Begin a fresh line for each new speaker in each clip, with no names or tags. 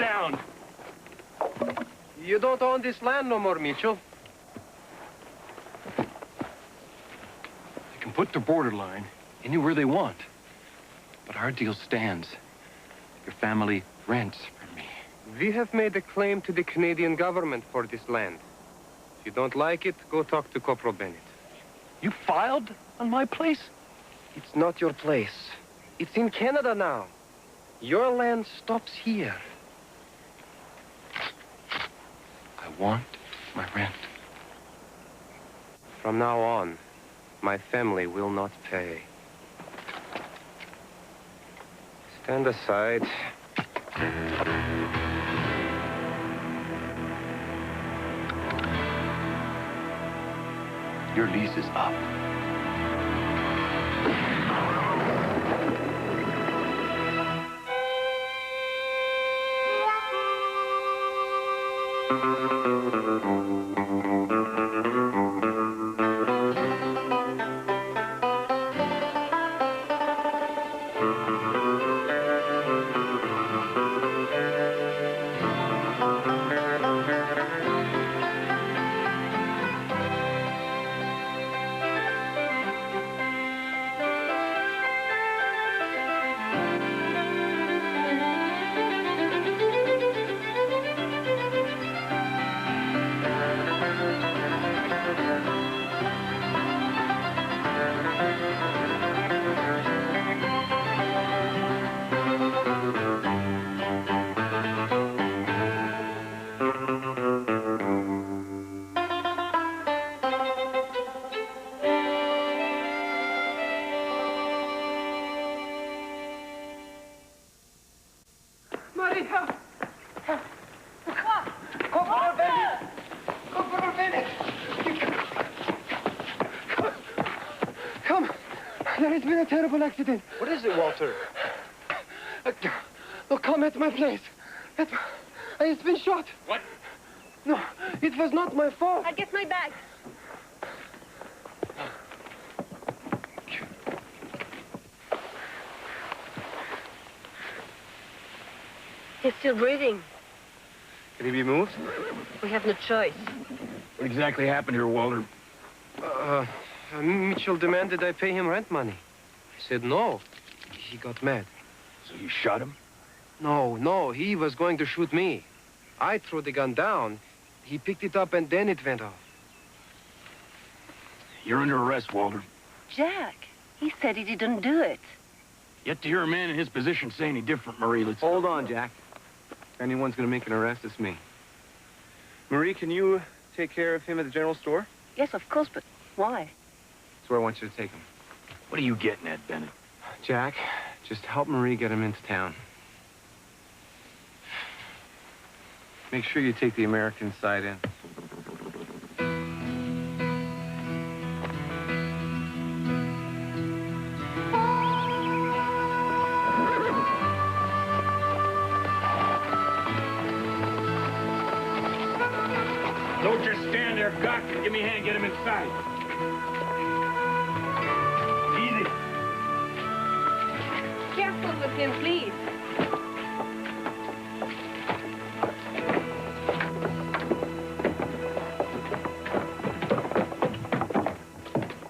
down.
You don't own this land no more, Mitchell.
They can put their borderline anywhere they want. But our deal stands. Your family rents from me.
We have made a claim to the Canadian government for this land. If you don't like it, go talk to Corporal Bennett.
You filed on my place?
It's not your place. It's in Canada now. Your land stops here.
I want my rent.
From now on, my family will not pay. Stand aside.
Your lease is up.
There has been a terrible accident.
What is it, Walter?
No, come at my place. It's been shot.
What?
No, it was not my fault.
I'll get my bag. He's still breathing.
Can he be moved?
We have no choice.
What exactly happened here, Walter?
Mitchell demanded I pay him rent money. I said no. He got mad.
So you shot him?
No, he was going to shoot me. I threw the gun down. He picked it up and then it went off.
You're under arrest, Walter.
Jack, he said he didn't do it.
Yet to hear a man in his position say any different, Marie. Let's...
Hold on, Jack. If anyone's going to make an arrest, it's me. Marie, can you take care of him at the general store?
Yes, of course, but why?
That's where I want you to take him.
What are you getting at, Bennett?
Jack, just help Marie get him into town. Make sure you take the American side in.
Don't just stand there, Gawk, and give me a hand, get him inside. Easy.
Careful with him, please.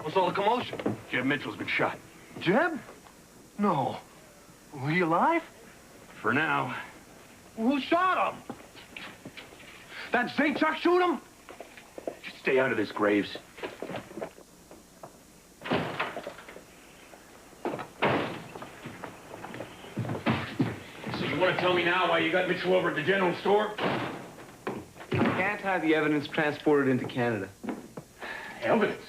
What's all the commotion?
Jeb Mitchell's been shot.
Jeb? No. Were you alive?
For now.
Who shot him? That Zaechuk shoot him?
Just stay out of this, Graves. So you want to tell me now why you got Mitchell over at the general store?
You can't have the evidence transported into Canada.
Evidence?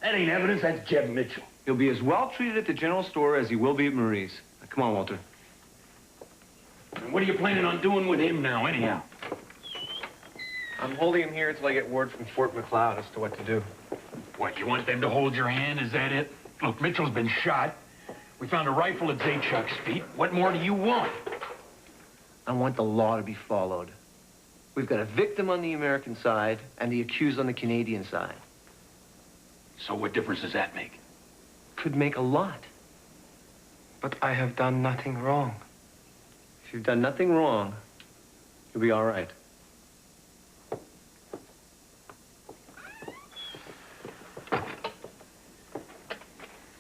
That ain't evidence, that's Jeb Mitchell.
He'll be as well treated at the general store as he will be at Marie's. Now, come on, Walter.
And what are you planning on doing with him now, anyhow?
I'm holding him here until I get word from Fort McLeod as to what to do.
What, you want them to hold your hand? Is that it? Look, Mitchell's been shot. We found a rifle at Zaechuk's feet. What more do you want?
I want the law to be followed. We've got a victim on the American side and the accused on the Canadian side.
So what difference does that make?
Could make a lot. But I have done nothing wrong.
If you've done nothing wrong,
You'll be all right.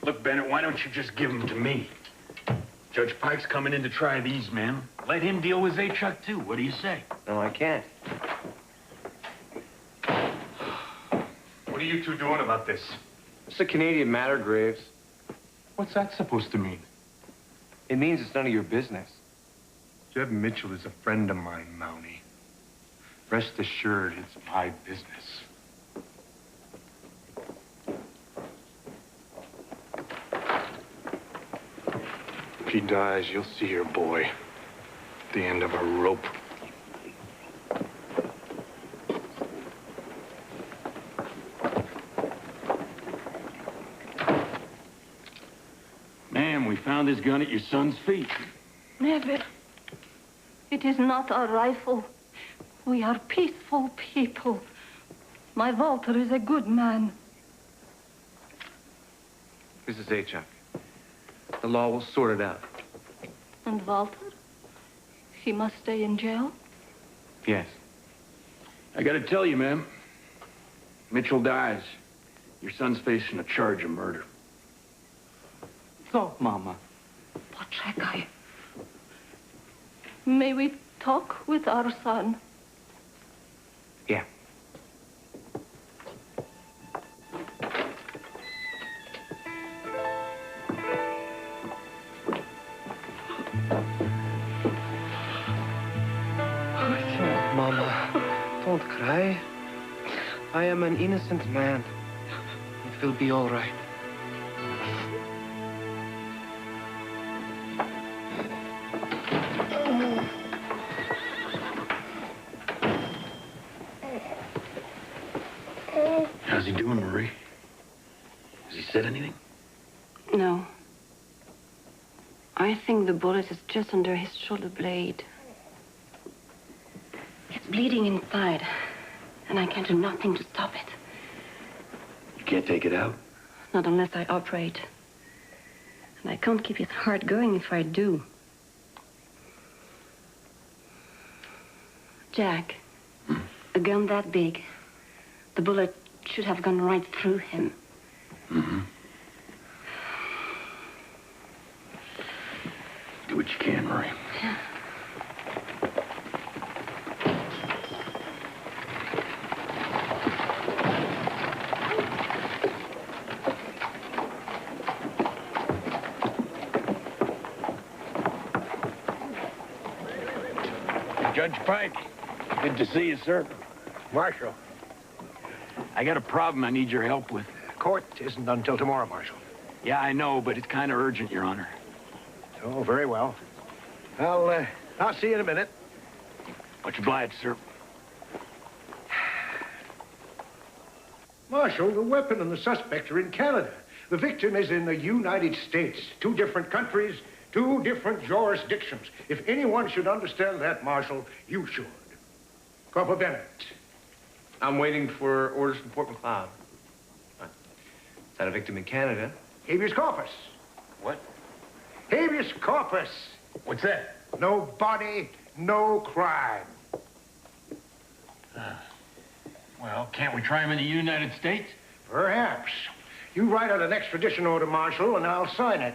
Look, Bennett, why don't you just give them to me? Judge Pike's coming in to try these men. Let him deal with Zachuck, too. What do you say?
No, I can't.
What are you two doing about this?
It's a Canadian matter, Graves.
What's that supposed to mean?
It means it's none of your business.
Jeb Mitchell is a friend of mine, Mountie. Rest assured, it's my business. If he dies, you'll see your boy at the end of a rope.
Ma'am, we found his gun at your son's feet.
Never. It is not a rifle. We are peaceful people. My Walter is a good man.
This is Zachuck. The law will sort it out.
And Walter? He must stay in jail?
Yes.
I gotta tell you, ma'am. Mitchell dies. Your son's facing a charge of murder.
Go, Mama.
Poczekaj. May we talk with our son?
Yeah. Mama, don't cry. I am an innocent man. It will be all right.
How's he doing, Marie? Has he said anything?
No. I think the bullet is just under his shoulder blade. It's bleeding inside, and I can do nothing to stop it.
You can't take it out?
Not unless I operate. And I can't keep his heart going if I do. Jack, a gun that big, the bullet should have gone right through him.
Mm-hmm. Do what you can, Marie.
Yeah.
Judge Pike, good to see you, sir.
Marshal,
I got a problem I need your help with.
court isn't until tomorrow, Marshal.
Yeah, I know, but it's kind of urgent, Your Honor.
Oh, very well. I'll see you in a minute.
Much obliged, sir.
Marshal, the weapon and the suspect are in Canada. The victim is in the United States. 2 different countries, 2 different jurisdictions. If anyone should understand that, Marshal, you should. Corporal Bennett.
I'm waiting for orders from Fort McLeod. Is that a victim in Canada?
Habeas corpus.
What?
Habeas corpus.
What's that?
No body, no crime.
Well, can't we try him in the United States?
Perhaps. You write out an extradition order, Marshal, and I'll sign it.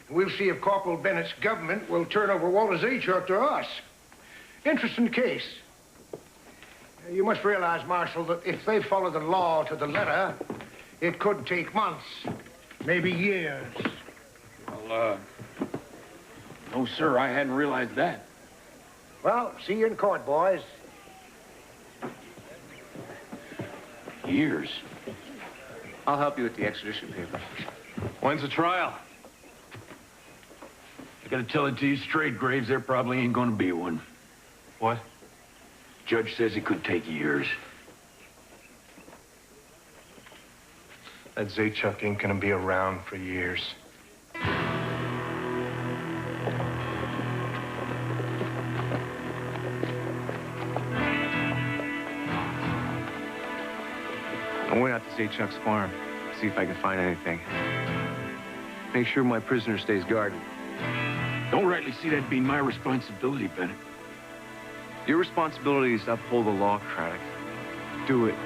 We'll see if Corporal Bennett's government will turn over Walter Zachuck to us. Interesting case. You must realize, Marshal, that if they follow the law to the letter, it could take months, maybe years.
Well, no, sir, I hadn't realized that.
Well, see you in court, boys.
Years.
I'll help you with the extradition papers.
When's the trial?
I gotta tell it to you straight, Graves, there probably ain't gonna be one.
What?
Judge says it could take years.
That Zachuck ain't gonna be around for years.
I went out to Zachuck's farm, see if I can find anything. Make sure my prisoner stays guarded.
Don't rightly see that being my responsibility, Bennett.
Your responsibility is to uphold the law, Craddock. Do it.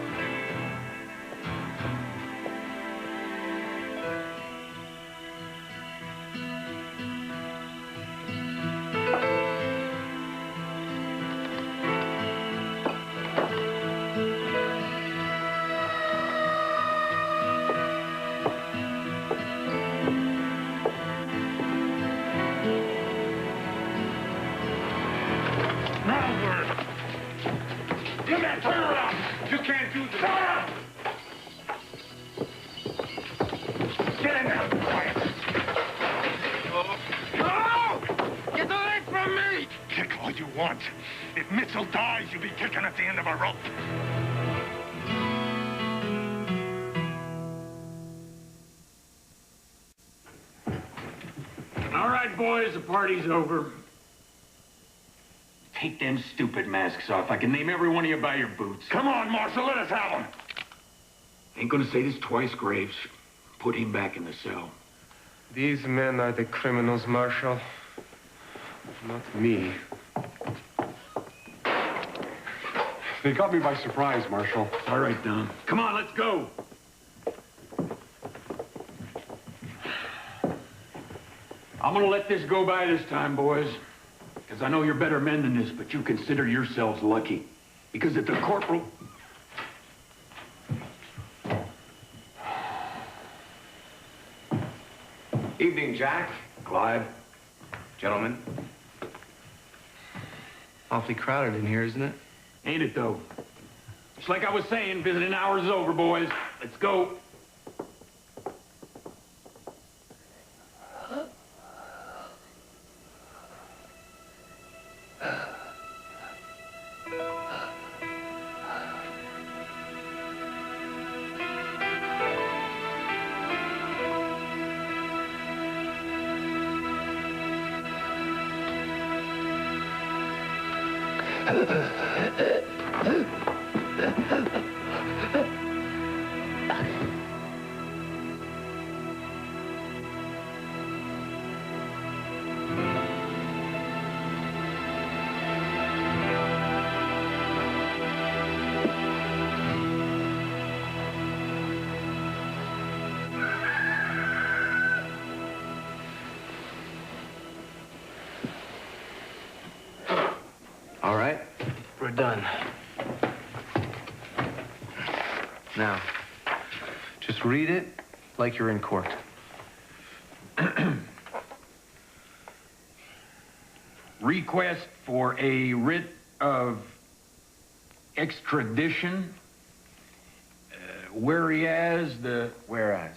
If Mitchell dies, you'll be kicking at the end of a rope.
All right, boys, the party's over. Take them stupid masks off. I can name every one of you by your boots.
Come on, Marshal, let us have them.
Ain't gonna say this twice, Graves. Put him back in the cell.
These men are the criminals, Marshal. Not me.
They got me by surprise, Marshal.
All right, Don. Come on, let's go. I'm gonna let this go by this time, boys. Because I know you're better men than this, but you consider yourselves lucky. Because if the corporal...
Evening, Jack.
Clive.
Gentlemen.
Awfully crowded in here, isn't it?
Ain't it, though? Just like I was saying, visiting hours is over, boys. Let's go.
All right, we're done. Now, just read it like you're in court.
Request for a writ of extradition. Whereas the...
Whereas?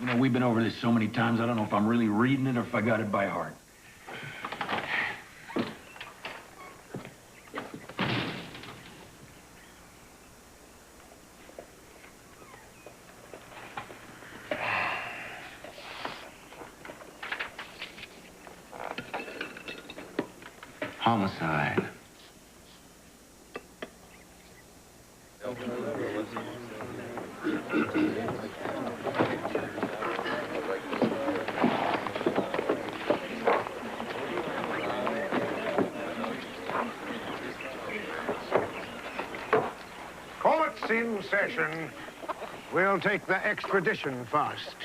You know, we've been over this so many times, I don't know if I'm really reading it or if I got it by heart.
Homicide.
Court's in session. We'll take the extradition first.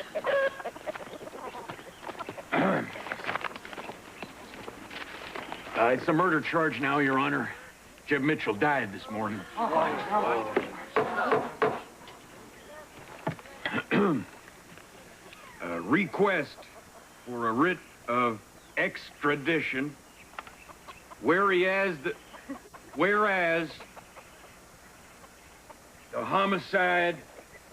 It's a murder charge now, Your Honor. Jeb Mitchell died this morning. Request for a writ of extradition. Whereas the homicide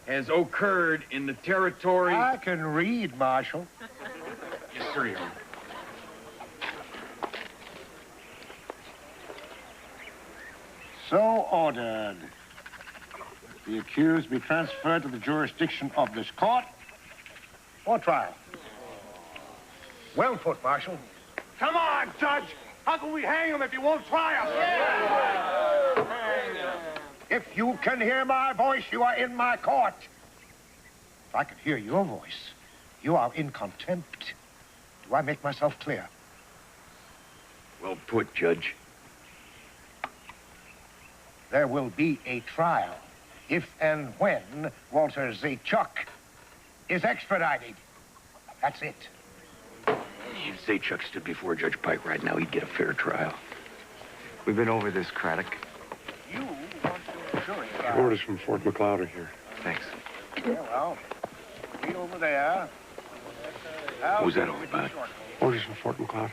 has occurred in the territory...
I can read, Marshal.
Yes, sir, Your Honor.
So ordered. The accused be transferred to the jurisdiction of this court for trial. Well put, Marshal.
Come on, Judge. How can we hang him if you won't try him?
If you can hear my voice, you are in my court. If I can hear your voice, you are in contempt. Do I make myself clear?
Well put, Judge.
There will be a trial if and when Walter Zaechuk is extradited. That's it.
If Zaechuk stood before Judge Pike right now, he'd get a fair trial.
We've been over this, Craddock.
You want to insurance.
Orders from Fort McLeod are here.
Thanks.
Yeah, well, be over there.
What was that all about?
Orders from Fort McLeod.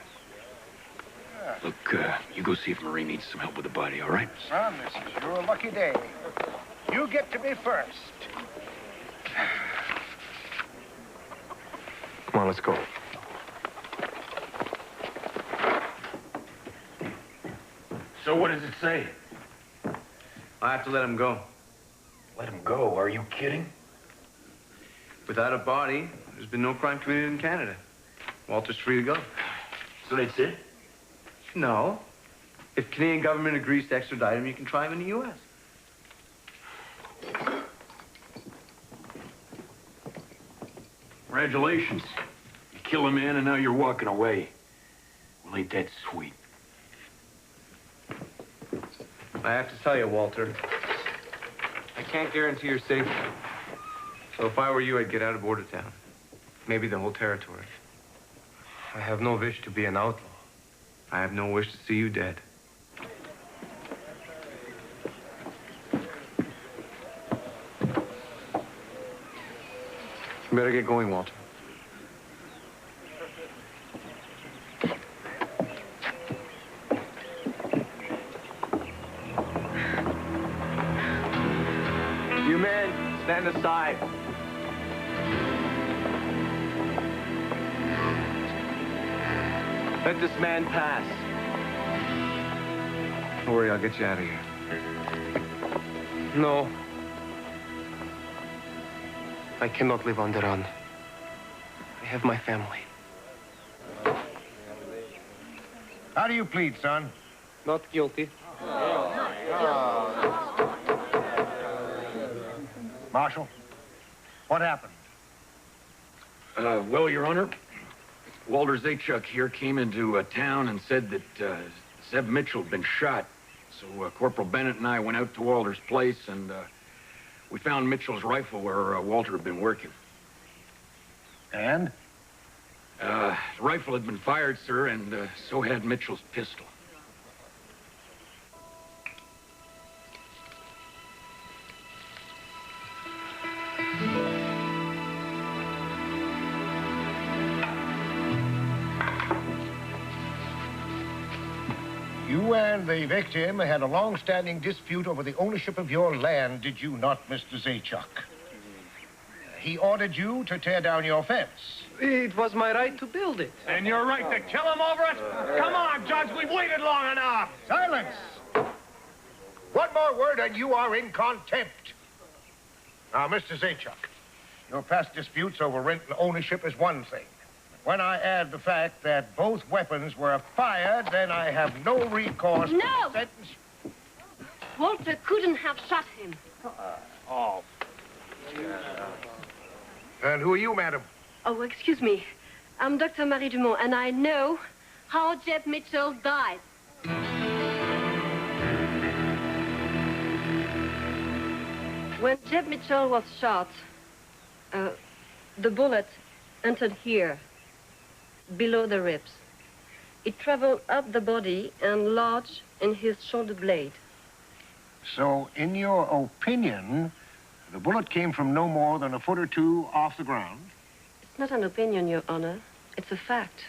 Look, you go see if Marie needs some help with the body, all right?
Son, this is your lucky day. You get to be first.
Come on, let's go.
So what does it say?
I have to let him go.
Let him go. Are you kidding?
Without a body, there's been no crime committed in Canada. Walter's free to go.
So that's it?
No. If Canadian government agrees to extradite him, you can try him in the U.S.
Congratulations. You kill a man and now you're walking away. Well, ain't that sweet?
I have to tell you, Walter, I can't guarantee your safety. So if I were you, I'd get out of Bordertown. Maybe the whole territory.
I have no wish to be an outlaw.
I have no wish to see you dead. You better get going, Walter. You men, stand aside. Let this man pass. Don't worry, I'll get you out of here.
No. I cannot live on the run. I have my family.
How do you plead, son?
Not guilty.
Marshal, what happened?
Well, Your Honor, Walter Zaechuk here came into town and said that Zeb Mitchell had been shot. So Corporal Bennett and I went out to Walter's place and we found Mitchell's rifle where Walter had been working.
And?
The rifle had been fired, sir, and so had Mitchell's pistol.
You and the victim had a long-standing dispute over the ownership of your land, did you not, Mr. Zaechuk? He ordered you to tear down your fence.
It was my right to build it.
And you're right to kill him over it? Come on, Judge, we've waited long enough. Silence! One more word and you are in contempt. Now, Mr. Zaechuk, your past disputes over rent and ownership is one thing. When I add the fact that both weapons were fired, then I have no recourse.
No!
Sentence.
Walter couldn't have shot him.
And who are you, madam?
Oh, excuse me. I'm Dr. Marie Dumont, and I know how Jeb Mitchell died. When Jeb Mitchell was shot, the bullet entered here, below the ribs. It traveled up the body and lodged in his shoulder blade.
So, in your opinion, the bullet came from no more than a foot or two off the ground?
It's not an opinion, Your Honor. It's a fact.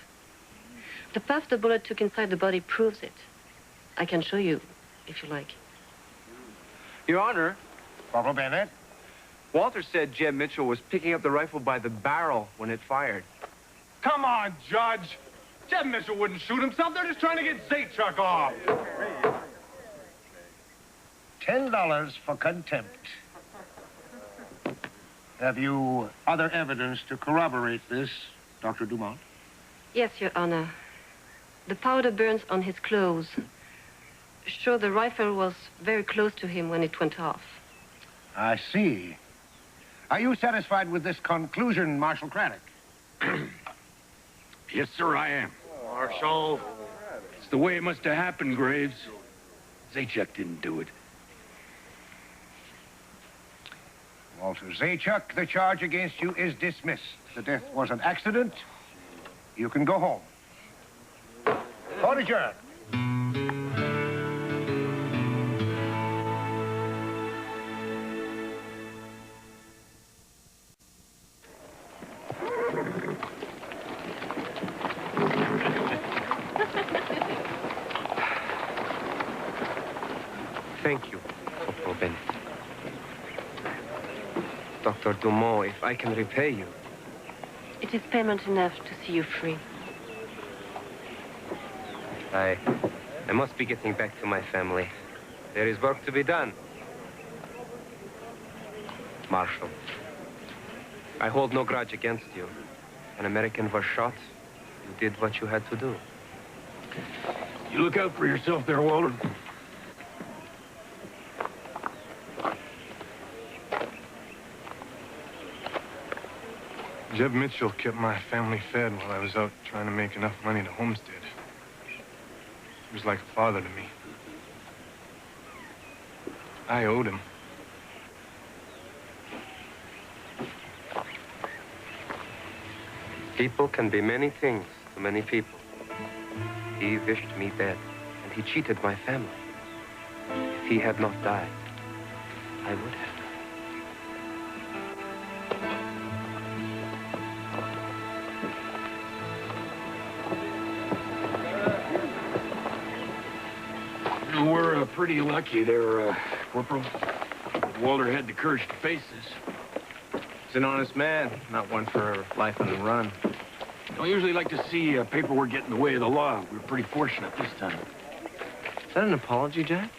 The path the bullet took inside the body proves it. I can show you, if you like.
Your Honor,
Corporal Bennett?
Walter said Jeb Mitchell was picking up the rifle by the barrel when it fired.
Come on, Judge. Jeb Mitchell wouldn't shoot himself. They're just trying to get Zaechuk off.
$10 for contempt. Have you other evidence to corroborate this, Dr. Dumont?
Yes, Your Honor. The powder burns on his clothes show the rifle was very close to him when it went off.
I see. Are you satisfied with this conclusion, Marshal Craddock?
Yes, sir, I am.
Marshal.
It's the way it must have happened, Graves. Zajac didn't do it.
Walter Zajac, the charge against you is dismissed. The death was an accident. You can go home. Court adjourned.
Thank you, Corporal Bennett. Dr. Dumont, if I can repay you.
It is payment enough to see you free.
I must be getting back to my family. There is work to be done. Marshal, I hold no grudge against you. An American was shot. You did what you had to do.
You look out for yourself there, Walter.
Jeb Mitchell kept my family fed while I was out trying to make enough money to homestead. He was like a father to me. I owed him.
People can be many things to many people. He wished me dead, and he cheated my family. If he had not died, I would have.
We're pretty lucky there, Corporal. Walter had the courage to face this.
He's an honest man, not one for life on the run.
Don't usually like to see paperwork get in the way of the law. We were pretty fortunate this time.
Is that an apology, Jack?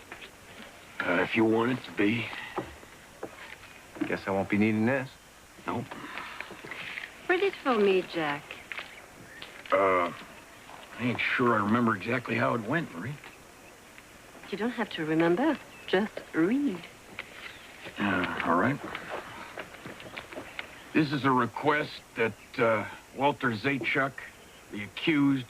If you want it to be.
Guess I won't be needing this.
Nope.
Read it for me, Jack.
I ain't sure I remember exactly how it went, Marie.
You don't have to remember. Just read.
All right. This is a request that Walter Zajac, the accused,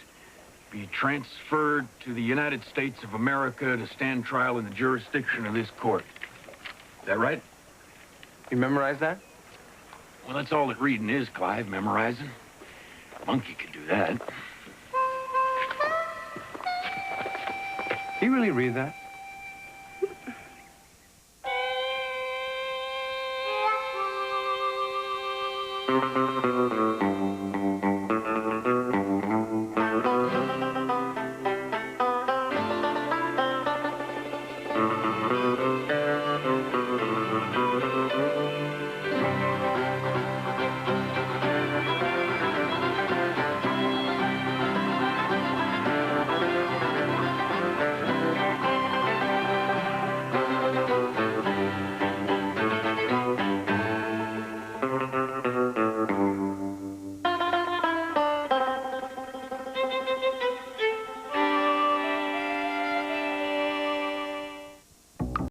be transferred to the United States of America to stand trial in the jurisdiction of this court. Is that right?
You memorize that?
Well, that's all that reading is, Clive, memorizing. Monkey could do that.
Do you really read that?